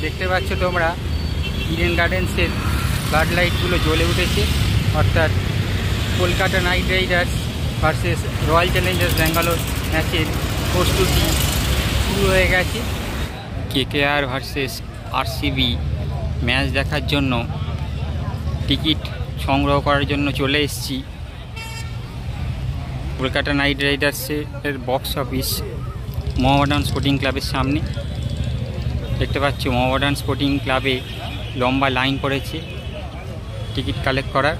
দেখতে পাচ্ছ তোমরা ইডেন গার্ডেন্সের ফ্লাড লাইটগুলো জ্বলে উঠেছে, অর্থাৎ Kolkata night Riders versus royal Challengers Bangalore ম্যাচের প্রস্তুতি শুরু হয়ে গেছে। কেকেআর ভার্সেস আরসিবি ম্যাচ দেখার জন্য টিকিট সংগ্রহ করার জন্য চলে এসেছি কলকাতা নাইট রাইডার্সের বক্স অফিস মোহামেডান স্পোর্টিং ক্লাবের সামনে। দেখতে পাচ্ছ মোহামেডান স্পোর্টিং ক্লাবে লম্বা লাইন পড়েছে টিকিট কালেক্ট করার।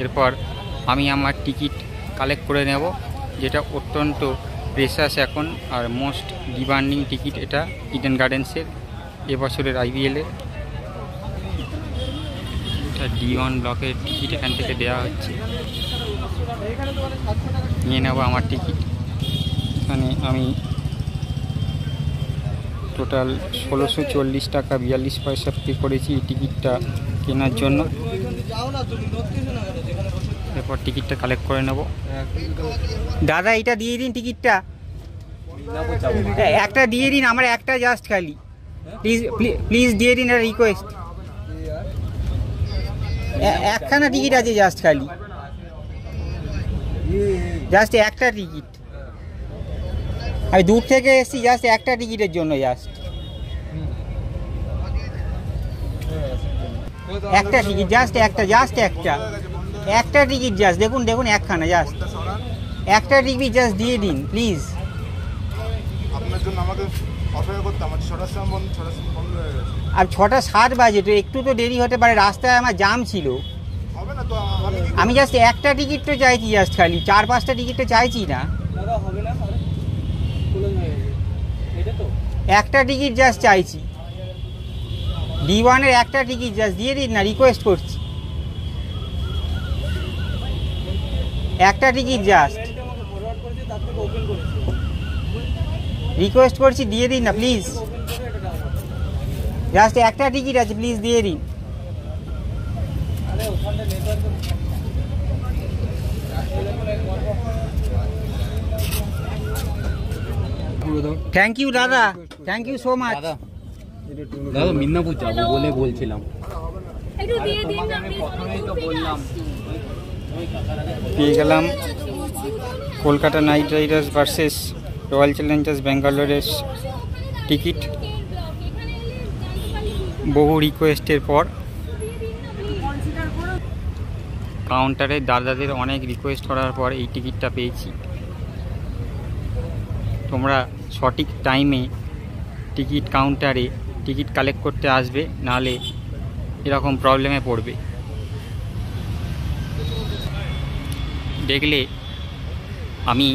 এরপর আমি আমার টিকিট কালেক্ট করে নেব, যেটা অত্যন্ত প্রেশাস এখন আর মোস্ট ডিমান্ডিং টিকিট এটা ইডেন গার্ডেন্সের এবছরের আইপিএলের। এটা D1 ব্লকের টিকিট এখান থেকে দেওয়া হচ্ছে। নিয়ে নেব আমার টিকিট। এখানে আমি টোটাল 1640 টাকা 42 পয়সা পে করেছি এই টিকিটটা কেনার জন্য। এরপর টিকিটটা কালেক্ট করে নেব। দাদা এটা দিয়ে দিন, টিকিটটা একটা দিয়ে দিন, আমার একটা জাস্ট খালি প্লিজ প্লিজ দিয়ে দিন, একটা রিকোয়েস্ট। একখানা টিকিট আছে জাস্ট খালি, জাস্ট একটা টিকিট। আমি দূর থেকে এসেছি জাস্ট একটা টিকিটের জন্য, জাস্ট একটা টিকিট, জাস্ট একটা টিকিট, জাস্ট দেখুন দেখুন একখানা, জাস্ট একটা টিকিট জাস্ট দিয়ে দিন প্লিজ। আপনার জন্য আমাকে অপেক্ষা করতে আমার 6টার সময় বন্ধ, 6টার সময় বন্ধ হয়ে গেছে। আর 6টা 7 বাজে, তো একটু তো দেরি হতে পারে, রাস্তায় আমার জাম ছিল। হবে না তো, আমি জাস্ট একটা টিকিট তো চাইছি, জাস্ট খালি 4-5টা টিকিট তো চাইছি না, একটা টিকিট জাস্ট চাইছি। D1-এর একটা টিকিট জাস্ট দিয়ে দিন না, রিকোয়েস্ট করছি, একটা টিকিট জাস্ট রিকোয়েস্ট করছি, দিয়ে দিন না প্লিজ, জাস্ট একটা টিকিট আছে প্লিজ দিয়ে দিন। থ্যাংক ইউ দাদা, থ্যাংক ইউ সো মাচ। দাদা মিদনাপুর যাবো বলে বলছিলাম, পেয়ে গেলাম Kolkata night Riders versus royal Challengers ব্যাঙ্গালোরের টিকিট। বহু রিকোয়েস্টের পর কাউন্টারে দাদাদের অনেক রিকোয়েস্ট করার পর এই টিকিটটা পেয়েছি। তোমরা সঠিক টাইমে টিকিট কাউন্টারে টিকিট কালেক্ট করতে আসবে, নাহলে এরকম প্রবলেমে পড়বে। দেখলে আমি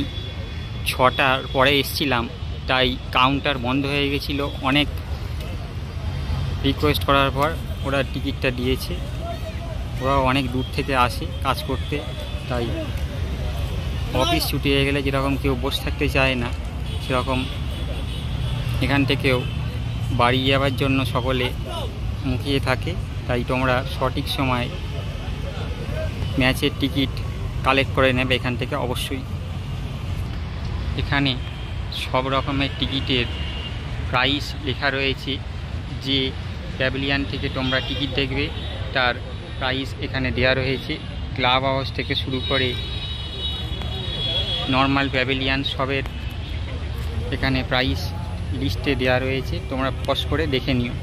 6টার পরে এসেছিলাম, তাই কাউন্টার বন্ধ হয়ে গেছিলো। অনেক রিকোয়েস্ট করার পর ওরা টিকিটটা দিয়েছে। ওরা অনেক দূর থেকে আসে কাজ করতে, তাই অফিস ছুটি হয়ে গেলে যেরকম কেউ বসে থাকতে চায় না, সেরকম এখান থেকেও বাড়ি যাওয়ার জন্য সকলে মুখিয়ে থাকে। তাই তোমরা সঠিক সময় ম্যাচের টিকিট কালেক্ট করে নেবে এখান থেকে অবশ্যই। এখানে সব রকমের টিকিটের প্রাইস লেখা রয়েছে। যে প্যাভিলিয়ন থেকে তোমরা টিকিট দেখবে তার প্রাইস এখানে দেওয়া রয়েছে। ক্লাব হাউস থেকে শুরু করে নর্মাল প্যাভিলিয়ন সবের এখানে প্রাইস লিস্টে দেওয়া রয়েছে, তোমরা পজ করে দেখে নিও।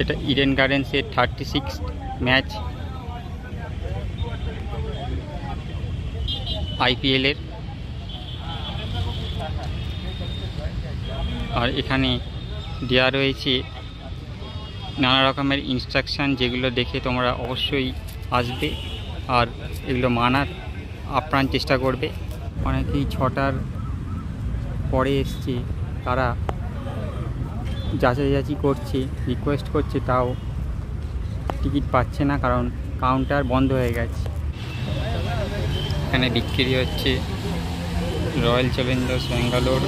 এটা ইডেন গার্ডেন্সের 36 ম্যাচ আইপিএলের। আর এখানে দেওয়া রয়েছে নানা রকমের ইনস্ট্রাকশান, যেগুলো দেখে তোমরা অবশ্যই আসবে আর এগুলো মানার আপ্রাণ চেষ্টা করবে। অনেকেই 6টার পরে এসছে, তারা যাচাই করছে, রিকোয়েস্ট করছে, তাও টিকিট পাচ্ছে না, কারণ কাউন্টার বন্ধ হয়ে গেছে। এখানে বিক্রি হচ্ছে রয়্যাল চ্যালেঞ্জার্স ব্যাঙ্গালোর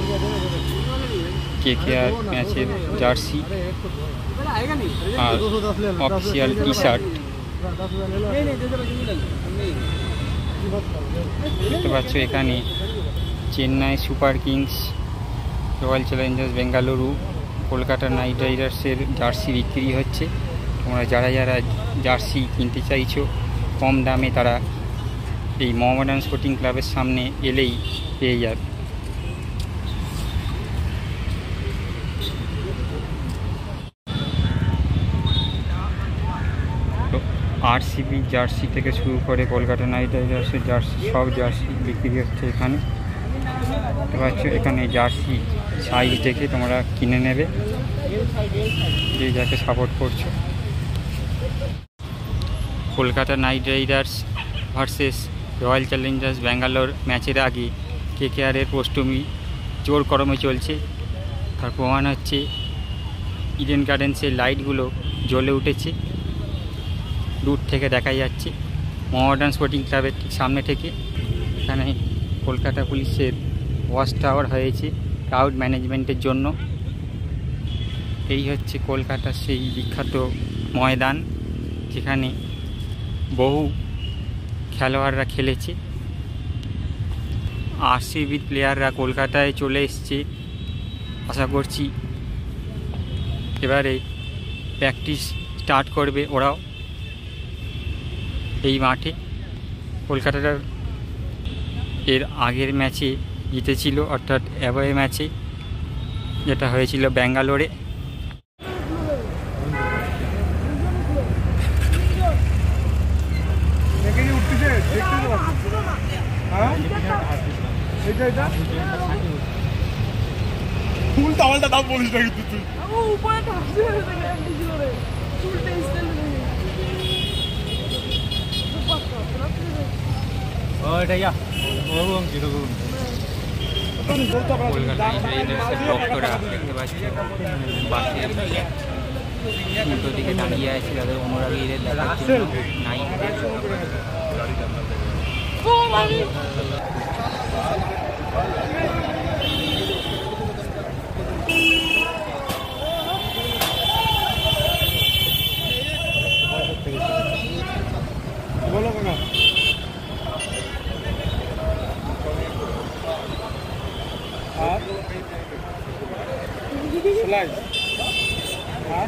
কেকেআর ম্যাচের জার্সি আর অফিসিয়াল টি শার্ট। দেখতে পাচ্ছ এখানে Chennai Super Kings Royal Challengers Bengaluru Kolkata Knight রাইডার্সের জার্সি বিক্রি হচ্ছে। তোমরা যারা যারা জার্সি কিনতে চাইছো কম দামে তারা এই মোহামেডান স্পোর্টিং ক্লাবের সামনে এলেই পেয়ে যাবে। আরসিবি জার্সি থেকে শুরু করে কলকাতা নাইট রাইডার্সের জার্সি সব জার্সি বিক্রি হচ্ছে এখানে। দেখতে পাচ্ছ এখানে জার্সি সাইজ দেখে তোমরা কিনে নেবে যে যাকে সাপোর্ট করছো। Kolkata night Riders versus royal Challengers Bangalore ম্যাচের আগে কেকেআরের প্রস্তুতি জোর কদমে চলছে। তার প্রমাণ হচ্ছে ইডেন গার্ডেন্সের লাইটগুলো জ্বলে উঠেছে, দূর থেকে দেখা যাচ্ছে মোহামেডান স্পোর্টিং ক্লাবের ঠিক সামনে থেকে। এখানে কলকাতা পুলিশের ওয়াচ টাওয়ার হয়েছে ক্রাউড ম্যানেজমেন্টের জন্য। এই হচ্ছে কলকাতার সেই বিখ্যাত ময়দান যেখানে বহু খেলোয়াড়রা খেলেছে। আরসিবি প্লেয়াররা কলকাতায় চলে এসছে, আশা করছি এবারে প্র্যাকটিস স্টার্ট করবে ওরাও এই মাঠে। কলকাতার এর আগের ম্যাচে জিতেছিল, অর্থাৎ অ্যাওয়ে ম্যাচে যেটা হয়েছিল ব্যাঙ্গালোরে। কলকাতা নাইট রাইডার্সের ভক্তরা দেখতে পাচ্ছি বাসের উল্টো দিকে দাঁড়িয়ে আছে তাদের অনুরাগীদের দেখার জন্য। নাইট বলো কাকা আর